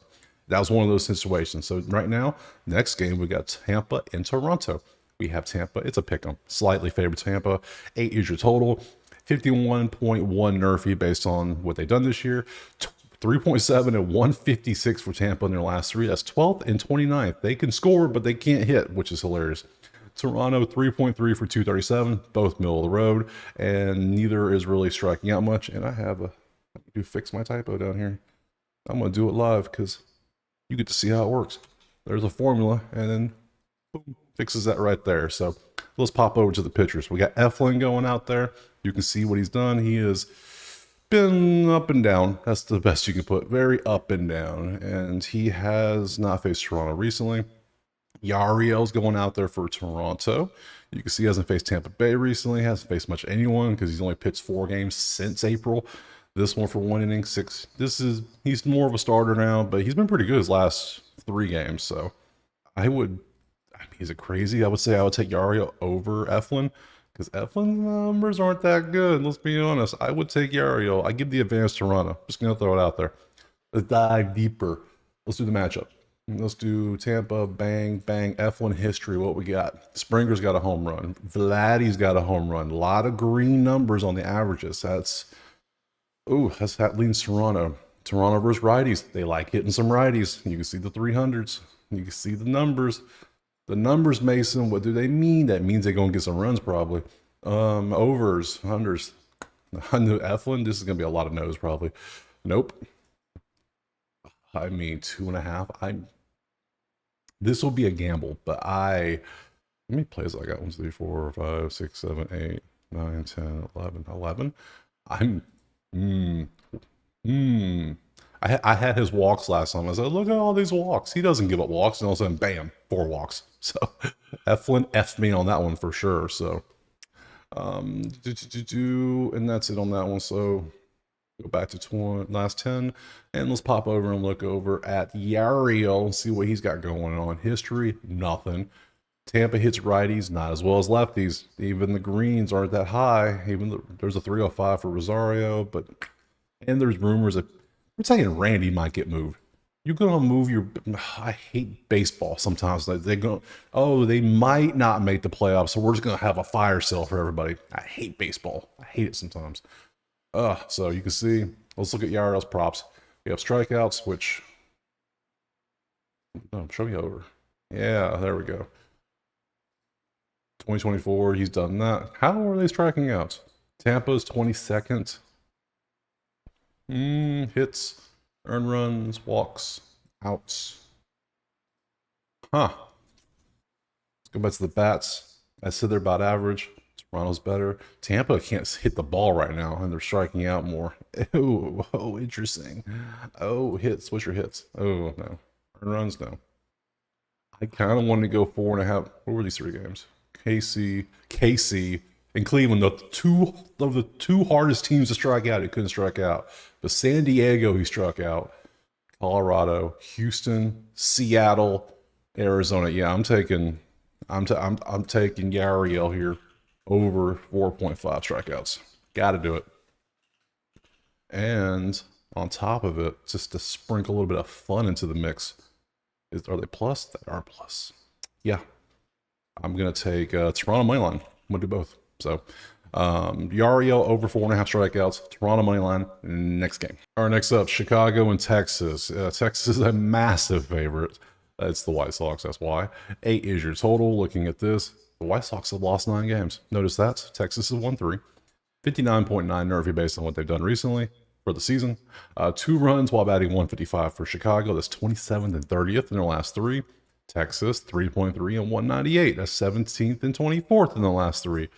that was one of those situations. So right now, next game, we got Tampa and Toronto. We have Tampa. It's a pick 'em. Slightly favored Tampa. 8 is your total. 51.1 Nerfy based on what they've done this year. 3.7 and 156 for Tampa in their last 3. That's 12th and 29th. They can score, but they can't hit, which is hilarious. Toronto, 3.3 for 237, both middle of the road, and neither is really striking out much. And I do fix my typo down here. I'm going to do it live because you get to see how it works. There's a formula, and then boom, fixes that right there. So let's pop over to the pitchers. We got Eflin going out there. You can see what he's done. He has been up and down. That's the best you can put. Very up and down. And he has not faced Toronto recently. Yariel's going out there for Toronto. You can see he hasn't faced Tampa Bay recently. Hasn't faced much anyone because he's only pitched 4 games since April. This one for 1 inning, 6. He's more of a starter now, but he's been pretty good his last 3 games. So is it crazy? I would say I would take Yariel over Eflin because Eflin's numbers aren't that good. Let's be honest. I would take Yariel. I give the advantage to Toronto. Just going to throw it out there. Let's dive deeper. Let's do the matchup. Let's do Tampa, bang, bang, Eflin history. What we got? Springer's got a home run. Vladdy's got a home run. A lot of green numbers on the averages. That leans Toronto. Toronto versus righties. They like hitting some righties. You can see the 300s. You can see the numbers. The numbers, Mason, what do they mean? That means they're going to get some runs probably. Overs, unders. I knew Eflin, this is going to be a lot of no's probably. Nope. I mean, 2.5. This will be a gamble, but how many plays I got? 1, 2, 3, 4, 5, 6, 7, 8, 9, 10, 11, 11. I had his walks last time. I said, look at all these walks. He doesn't give up walks. And all of a sudden, bam, 4 walks. So Eflin F'd me on that one for sure. So, and that's it on that one. So go back to last 10. And let's pop over and look over at Yariel and see what he's got going on. History, nothing. Tampa hits righties, not as well as lefties. Even the greens aren't that high. There's a 305 for Rosario, and there's rumors that we're saying Randy might get moved. You're gonna move I hate baseball sometimes. They might not make the playoffs, so we're just gonna have a fire sale for everybody. I hate baseball. I hate it sometimes. So you can see, let's look at Yariel's props. We have strikeouts, which, show me over. Yeah, there we go. 2024, he's done that. How are they striking out? Tampa's 22nd. Hits. Earn runs, walks, outs. Huh. Let's go back to the bats. I said they're about average. Toronto's better. Tampa can't hit the ball right now, and they're striking out more. Oh, interesting. Oh, hits. What's your hits? Oh, no. Earn runs, no. I kind of wanted to go 4.5. What were these 3 games? KC, and Cleveland, the two hardest teams to strike out. He couldn't strike out. But San Diego, he struck out. Colorado, Houston, Seattle, Arizona. Yeah, I'm taking Yariel here over 4.5 strikeouts. Got to do it. And on top of it, just to sprinkle a little bit of fun into the mix, are they plus? They are plus. Yeah, I'm gonna take Toronto money line. I'm gonna do both. So Yariel over 4.5 strikeouts. Toronto money line. Next game. All right, next up, Chicago and Texas. Texas is a massive favorite. It's the White Sox. That's why. 8 is your total. Looking at this, the White Sox have lost 9 games. Notice that Texas has won 3. 59.9 Nervy based on what they've done recently for the season. 2 runs while batting 155 for Chicago. That's 27th and 30th in their last 3. Texas 3.3 and 198. That's 17th and 24th in the last 3.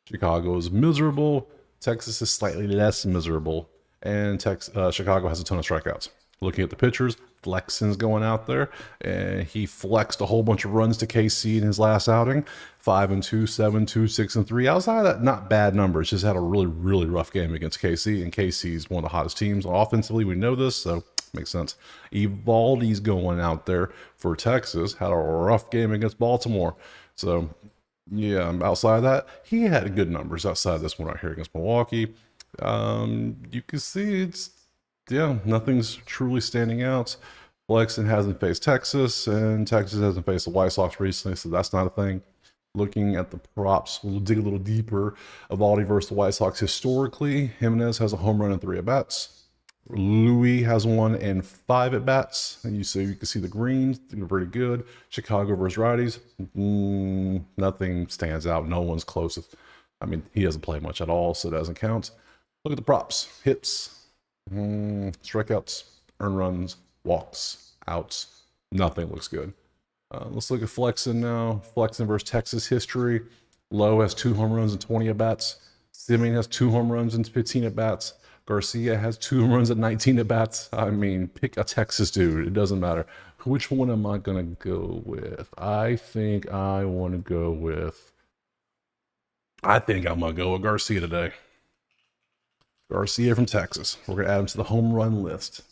Chicago is miserable. Texas is slightly less miserable. And Chicago has a ton of strikeouts. Looking at the pitchers, Flexen's going out there, and he flexed a whole bunch of runs to KC in his last outing. 5-2, 7-2, 6-3. Outside of that, not bad numbers. Just had a really, really rough game against KC, and KC is one of the hottest teams offensively. We know this, so makes sense. Evaldi's going out there for Texas. Had a rough game against Baltimore. So, yeah, outside of that, he had good numbers outside of this one right here against Milwaukee. You can see nothing's truly standing out. Flexen hasn't faced Texas, and Texas hasn't faced the White Sox recently, so that's not a thing. Looking at the props, we'll dig a little deeper. Evaldi versus the White Sox historically, Jimenez has a home run and 3 at-bats. Louis has 1 and 5 at-bats, and you can see the greens, they're pretty good. Chicago versus righties, nothing stands out. No one's close. I mean, he doesn't play much at all, so it doesn't count. Look at the props. Hits, strikeouts, earn runs, walks, outs. Nothing looks good. Let's look at Flexen now. Flexen versus Texas history. Lowe has 2 home runs and 20 at-bats. Simeon has 2 home runs and 15 at-bats. Garcia has 2 home runs and 19 at-bats. I mean, pick a Texas dude. It doesn't matter. Which one am I going to go with? I think I'm going to go with Garcia today. Garcia from Texas. We're going to add him to the home run list.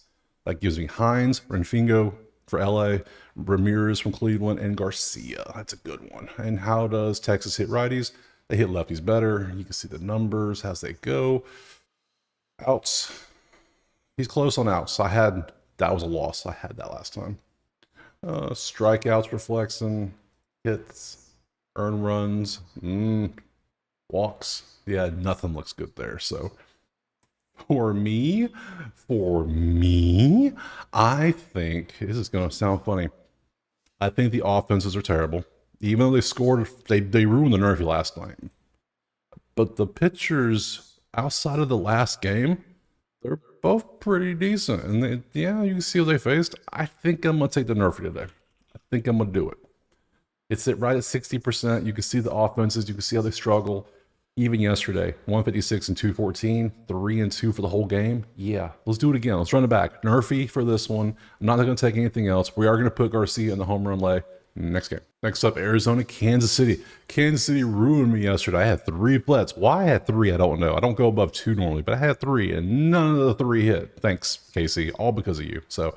That gives me Hines, Renfingo for LA, Ramirez from Cleveland, and Garcia. That's a good one. And how does Texas hit righties? They hit lefties better. You can see the numbers as they go. Outs. He's close on outs. That was a loss. I had that last time. Strikeouts for Flexen. Hits. Earn runs. Walks. Yeah, nothing looks good there. So for me, I think this is going to sound funny. I think the offenses are terrible. Even though they scored, they ruined the Nerfy last night. But the pitchers outside of the last game, they're both pretty decent. And you can see what they faced. I think I'm going to take the Nerfy today. I think I'm going to do it. It's right at 60%. You can see the offenses. You can see how they struggle. Even yesterday, 156 and 214, 3-2 for the whole game. Yeah, let's do it again. Let's run it back. Nerfy for this one. I'm not going to take anything else. We are going to put Garcia in the home run lay. Next game. Next up, Arizona, Kansas City. Kansas City ruined me yesterday. I had 3 blitz. Why I had 3, I don't know. I don't go above 2 normally, but I had 3, and none of the 3 hit. Thanks, Casey. All because of you. So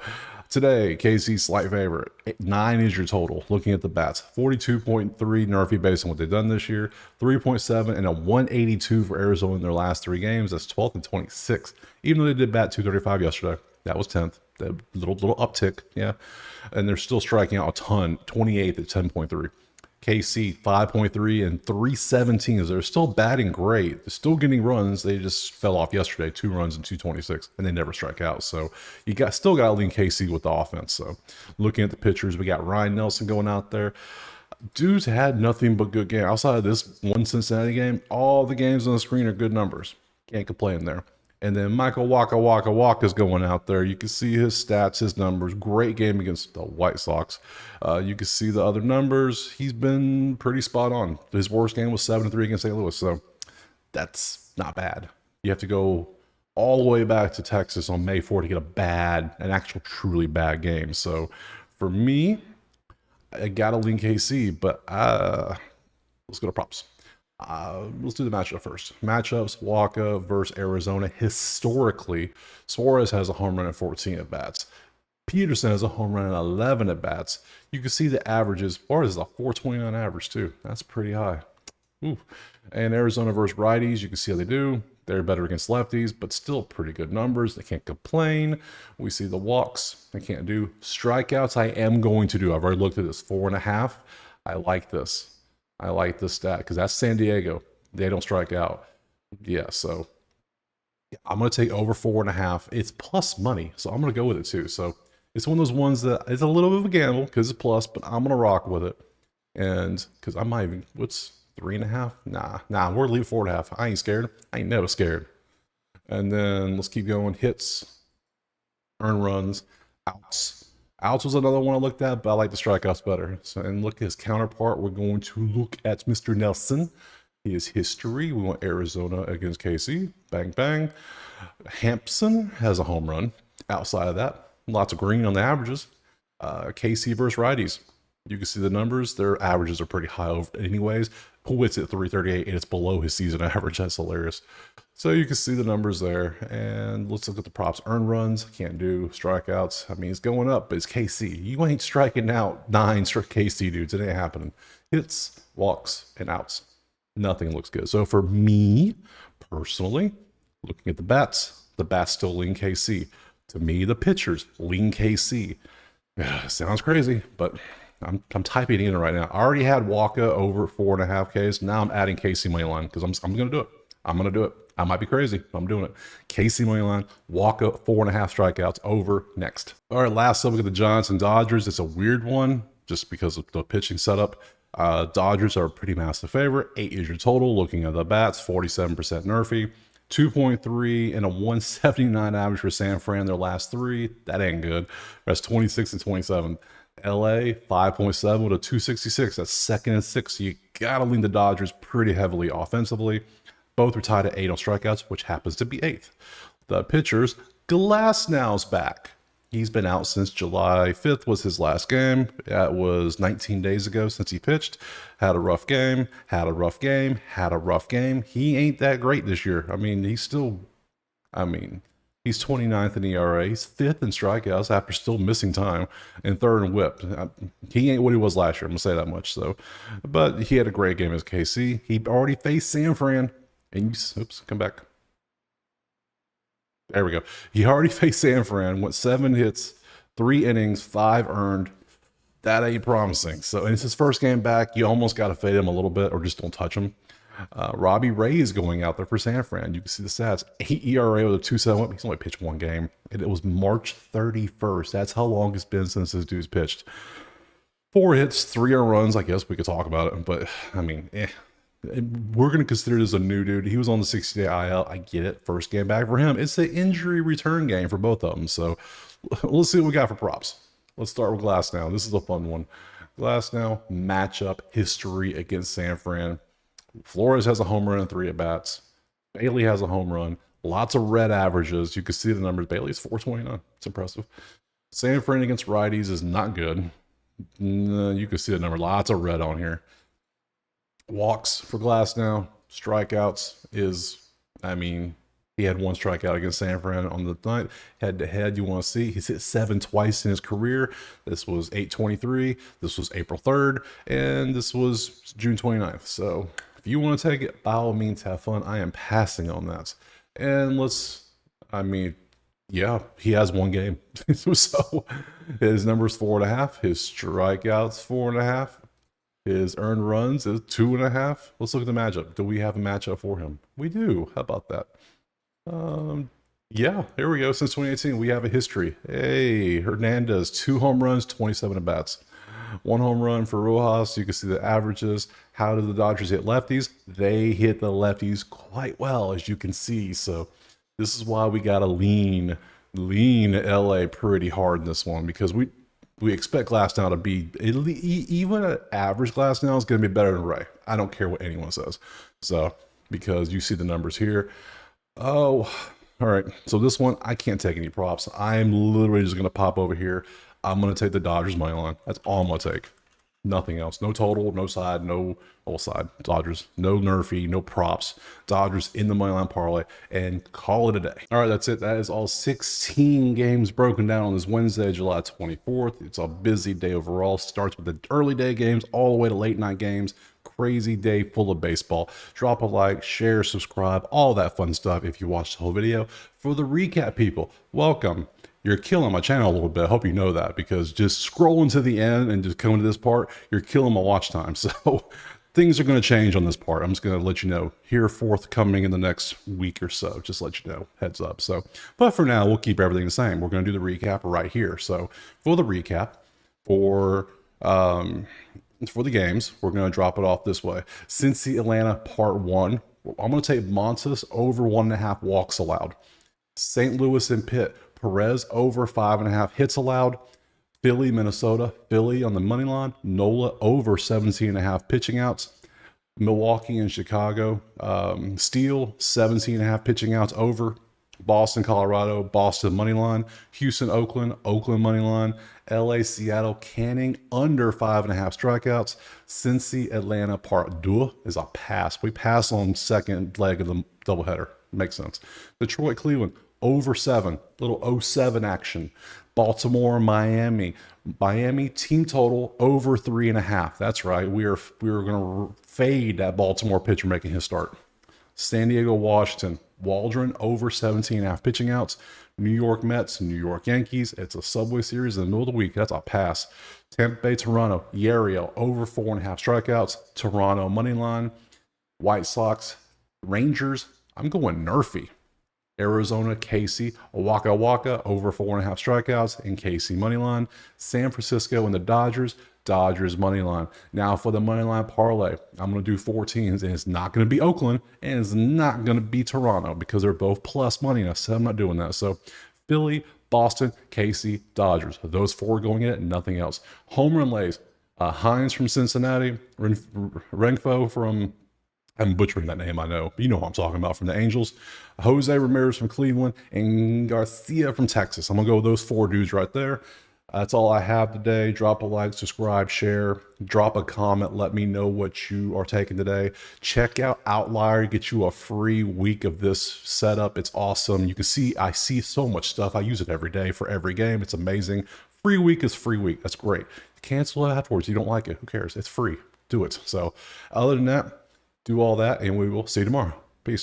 today, KC slight favorite. 9 is your total. Looking at the bats, 42.3 Nerfy based on what they've done this year, 3.7 and a 182 for Arizona in their last 3 games. That's 12th and 26th. Even though they did bat 235 yesterday, that was 10th. The little uptick, yeah. And they're still striking out a ton. 28th at 10.3. KC 5.3 and 317. They're still batting great. They're still getting runs. They just fell off yesterday. 2 runs and 226, and they never strike out. So you still got to lean KC with the offense. So looking at the pitchers, we got Ryan Nelson going out there. Dude's had nothing but good game. Outside of this one Cincinnati game, all the games on the screen are good numbers. Can't complain there. And then Michael Waka is going out there. You can see his stats, his numbers. Great game against the White Sox. You can see the other numbers. He's been pretty spot on. His worst game was 7-3 against St. Louis, so that's not bad. You have to go all the way back to Texas on May 4th to get an actual truly bad game. So for me, I gotta lean KC, but let's go to props. Let's do the matchup first. Matchups: Waka versus Arizona. Historically, Suarez has a home run at 14 at bats. Peterson has a home run at 11 at bats. You can see the averages. Suarez is a 429 average too. That's pretty high. Ooh. And Arizona versus righties, you can see how they do. They're better against lefties, but still pretty good numbers. They can't complain. We see the walks. They can't do. Strikeouts, I am going to do. I've already looked at this. 4.5. I like this. I like this stat because that's San Diego. They don't strike out. Yeah, so I'm going to take over 4.5. It's plus money, so I'm going to go with it too. So it's one of those ones that it's a little bit of a gamble because it's plus, but I'm going to rock with it. And because I might even, what's 3.5? Nah, we're leaving 4.5. I ain't scared. I ain't never scared. And then let's keep going. Hits, earned runs, outs. Outs was another one I looked at, but I like the strikeouts better. So, and look at his counterpart. We're going to look at Mr. Nelson. His history. We want Arizona against KC. Bang, bang. Hampson has a home run. Outside of that, lots of green on the averages. KC versus righties. You can see the numbers. Their averages are pretty high over anyways. Pullwitz at 338, and it's below his season average. That's hilarious. So you can see the numbers there. And let's look at the props. Earned runs, can't do. Strikeouts, I mean, it's going up, but it's KC. You ain't striking out 9 straight KC dudes. It ain't happening. Hits, walks, and outs. Nothing looks good. So for me, personally, looking at the bats still lean KC. To me, the pitchers lean KC. Sounds crazy, but I'm typing in right now. I already had Waka over 4.5 Ks. Now I'm adding KC money line because I'm going to do it. I'm going to do it. I might be crazy, but I'm doing it. KC money line, Waka 4.5 strikeouts over next. All right, last up, we got the Giants and Dodgers. It's a weird one just because of the pitching setup. Dodgers are a pretty massive favorite. 8 is your total. Looking at the bats, 47% Nerfy. 2.3 and a 179 average for San Fran. Their last 3, that ain't good. That's 26 and 27. LA 5.7 with a 266. That's second and 6. So you gotta lean the Dodgers pretty heavily offensively. Both are tied at 8 on strikeouts, which happens to be 8th. The pitchers, Glasnow's back. He's been out since July 5th was his last game. That was 19 days ago since he pitched. Had a rough game, had a rough game, had a rough game. He ain't that great this year. I mean, he's 29th in ERA. He's 5th in strikeouts after still missing time, and 3rd in whip. He ain't what he was last year, I'm going to say that much. So, but he had a great game as KC. He already faced San Fran. And oops, come back. There we go. He already faced San Fran, went 7 hits, 3 innings, 5 earned. That ain't promising. So, and it's his first game back. You almost got to fade him a little bit or just don't touch him. Robbie Ray is going out there for San Fran. You can see the stats. 8 ERA with a 2.7. He's only pitched 1 game. And it was March 31st. That's how long it's been since this dude's pitched. 4 hits, 3 earned runs. I guess we could talk about it. But, I mean, we're going to consider this a new dude. He was on the 60-day IL. I get it. First game back for him. It's the injury return game for both of them. So let's see what we got for props. Let's start with Glasnow. This is a fun one. Glasnow matchup history against San Fran. Flores has a home run and 3 at-bats. Bailey has a home run. Lots of red averages. You can see the numbers. Bailey's 429. It's impressive. San Fran against righties is not good. You can see the number. Lots of red on here. Walks for Glasnow. Strikeouts is, I mean, he had 1 strikeout against San Fran on the night. Head-to-head, you want to see. He's hit 7 twice in his career. This was 8/23. This was April 3rd. And this was June 29th. So if you want to take it, by all means, have fun. I am passing on that. And yeah, he has 1 game. So his number's 4.5. His strikeouts, 4.5. His earned runs is 2.5. Let's look at the matchup. Do we have a matchup for him? We do. How about that? Yeah, here we go. Since 2018, we have a history. Hey, Hernandez, 2 home runs, 27 at-bats. 1 home run for Rojas. You can see the averages. How do the Dodgers hit lefties? They hit the lefties quite well, as you can see. So This is why we gotta lean LA pretty hard in this one, because we expect Glass now to be even an average Glass now is going to be better than Ray. I don't care what anyone says. So because you see the numbers here. Oh, all right. So this one I can't take any props. I'm literally just going to pop over here. I'm going to take the Dodgers money line. That's all I'm going to take. Nothing else. No total, no side, no all side. Dodgers, no nerfy, no props. Dodgers in the moneyline parlay, and call it a day. All right, that's it. That is all 16 games broken down on this Wednesday, July 24th. It's a busy day overall. Starts with the early day games all the way to late night games. Crazy day full of baseball. Drop a like, share, subscribe, all that fun stuff if you watched the whole video. For the recap people, welcome. You're killing my channel a little bit. I hope you know that, because just scrolling to the end and just coming to this part, you're killing my watch time. So things are going to change on this part. I'm just going to let you know here forthcoming in the next week or so. Just let you know, heads up. So, but for now, we'll keep everything the same. We're going to do the recap right here. So for the recap, for the games, we're going to drop it off this way. Cincy Atlanta Part 1, I'm going to take Montas over 1.5 walks allowed. St. Louis and Pitt, Perez over 5.5 hits allowed. Philly, Minnesota, Philly on the money line. Nola over 17.5 pitching outs. Milwaukee and Chicago, Steele 17.5 pitching outs over. Boston, Colorado, Boston money line. Houston, Oakland, Oakland money line. LA, Seattle, Canning under 5.5 strikeouts. Cincy, Atlanta, Part 2 is a pass. We pass on second leg of the doubleheader. Makes sense. Detroit, Cleveland, over 7, little 07 action. Baltimore, Miami, team total over 3.5. That's right. We are going to fade that Baltimore pitcher making his start. San Diego, Washington, Waldron over 17.5 pitching outs. New York Mets, New York Yankees. It's a Subway Series in the middle of the week. That's a pass. Tampa Bay, Toronto, Yariel over 4.5 strikeouts. Toronto money line. White Sox, Rangers. I'm going Nerfy. Arizona, Casey, Waka Waka over 4.5 strikeouts in Casey money line. San Francisco and the Dodgers, Dodgers money line. Now for the money line parlay, I'm going to do 4 teams, and it's not going to be Oakland, and it's not going to be Toronto, because they're both plus money. And I said I'm not doing that. So Philly, Boston, Casey, Dodgers. Those 4 going in it, nothing else. Home run lays, Hines from Cincinnati, Renfo from, I'm butchering that name, I know. But you know who I'm talking about, from the Angels. Jose Ramirez from Cleveland, and Garcia from Texas. I'm going to go with those 4 dudes right there. That's all I have today. Drop a like, subscribe, share, drop a comment. Let me know what you are taking today. Check out Outlier. Get you a free week of this setup. It's awesome. You can see, I see so much stuff. I use it every day for every game. It's amazing. Free week is free week. That's great. Cancel it afterwards. You don't like it. Who cares? It's free. Do it. So other than that, do all that, and we will see you tomorrow. Peace.